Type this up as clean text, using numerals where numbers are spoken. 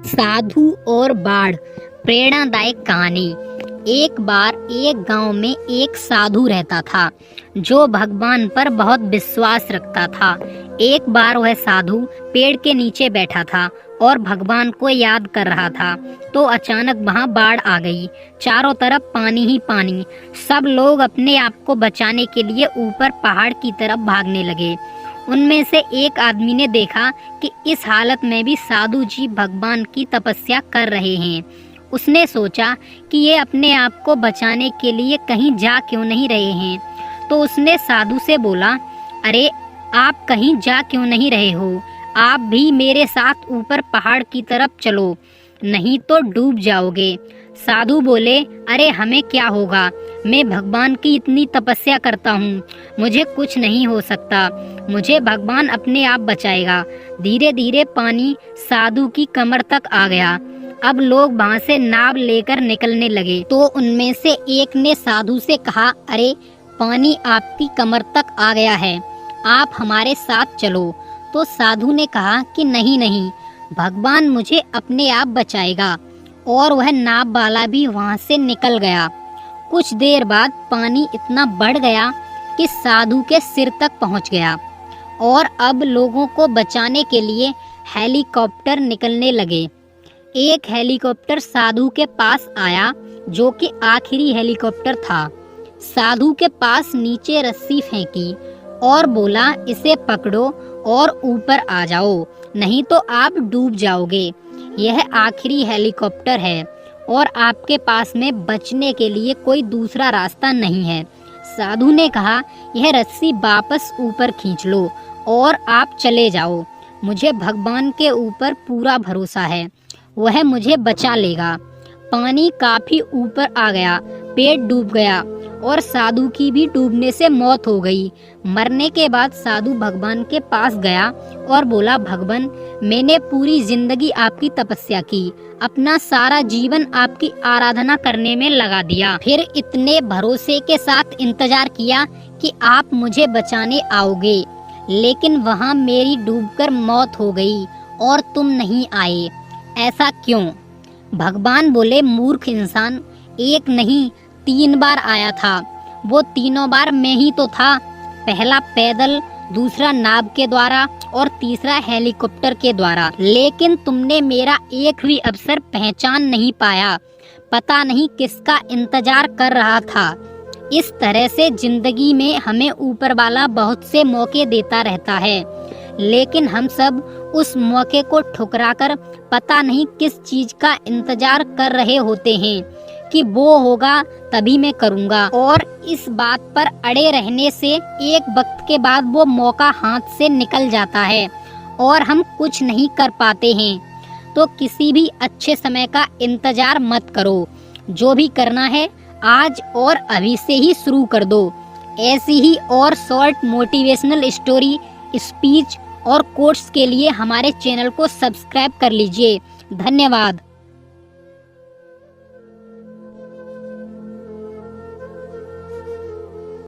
साधु और बाढ़ प्रेरणादायक कहानी। एक बार एक गांव में एक साधु रहता था जो भगवान पर बहुत विश्वास रखता था। एक बार वह साधु पेड़ के नीचे बैठा था और भगवान को याद कर रहा था तो अचानक वहां बाढ़ आ गई। चारों तरफ पानी ही पानी। सब लोग अपने आप को बचाने के लिए ऊपर पहाड़ की तरफ भागने लगे। उनमें से एक आदमी ने देखा कि इस हालत में भी साधु जी भगवान की तपस्या कर रहे हैं। उसने सोचा कि ये अपने आप को बचाने के लिए कहीं जा क्यों नहीं रहे हैं। तो उसने साधु से बोला, अरे आप कहीं जा क्यों नहीं रहे हो? आप भी मेरे साथ ऊपर पहाड़ की तरफ चलो, नहीं तो डूब जाओगे। साधु बोले, अरे हमें क्या होगा, मैं भगवान की इतनी तपस्या करता हूँ, मुझे कुछ नहीं हो सकता, मुझे भगवान अपने आप बचाएगा। धीरे धीरे पानी साधु की कमर तक आ गया। अब लोग वहाँ से नाव लेकर निकलने लगे तो उनमें से एक ने साधु से कहा, अरे पानी आपकी कमर तक आ गया है, आप हमारे साथ चलो। तो साधु ने कहा कि नहीं नहीं, भगवान मुझे अपने आप बचाएगा। और वह नाव वाला भी वहाँ से निकल गया। कुछ देर बाद पानी इतना बढ़ गया कि साधु के सिर तक पहुँच गया और अब लोगों को बचाने के लिए हेलीकॉप्टर निकलने लगे। एक हेलीकॉप्टर साधु के पास आया जो कि आखिरी हेलीकॉप्टर था। साधु के पास नीचे रस्सी फेंकी और बोला, इसे पकड़ो और ऊपर आ जाओ, नहीं तो आप डूब जाओगे। यह आखिरी हेलीकॉप्टर है और आपके पास में बचने के लिए कोई दूसरा रास्ता नहीं है। साधु ने कहा, यह रस्सी वापस ऊपर खींच लो और आप चले जाओ। मुझे भगवान के ऊपर पूरा भरोसा है, वह मुझे बचा लेगा। पानी काफी ऊपर आ गया, पेट डूब गया और साधु की भी डूबने से मौत हो गई। मरने के बाद साधु भगवान के पास गया और बोला, भगवान मैंने पूरी जिंदगी आपकी तपस्या की, अपना सारा जीवन आपकी आराधना करने में लगा दिया, फिर इतने भरोसे के साथ इंतजार किया कि आप मुझे बचाने आओगे, लेकिन वहाँ मेरी डूबकर मौत हो गई और तुम नहीं आए, ऐसा क्यों? भगवान बोले, मूर्ख इंसान, एक नहीं 3 बार आया था, वो तीनों बार मैं ही तो था। पहला पैदल, दूसरा नाव के द्वारा और तीसरा हेलीकॉप्टर के द्वारा, लेकिन तुमने मेरा एक भी अवसर पहचान नहीं पाया। पता नहीं किसका इंतजार कर रहा था। इस तरह से जिंदगी में हमें ऊपर वाला बहुत से मौके देता रहता है, लेकिन हम सब उस मौके को ठुकराकर पता नहीं किस चीज का इंतजार कर रहे होते हैं कि वो होगा तभी मैं करूँगा। और इस बात पर अड़े रहने से एक वक्त के बाद वो मौका हाथ से निकल जाता है और हम कुछ नहीं कर पाते हैं। तो किसी भी अच्छे समय का इंतजार मत करो, जो भी करना है आज और अभी से ही शुरू कर दो। ऐसी ही और शॉर्ट मोटिवेशनल स्टोरी, स्पीच और कोट्स के लिए हमारे चैनल को सब्सक्राइब कर लीजिए। धन्यवाद।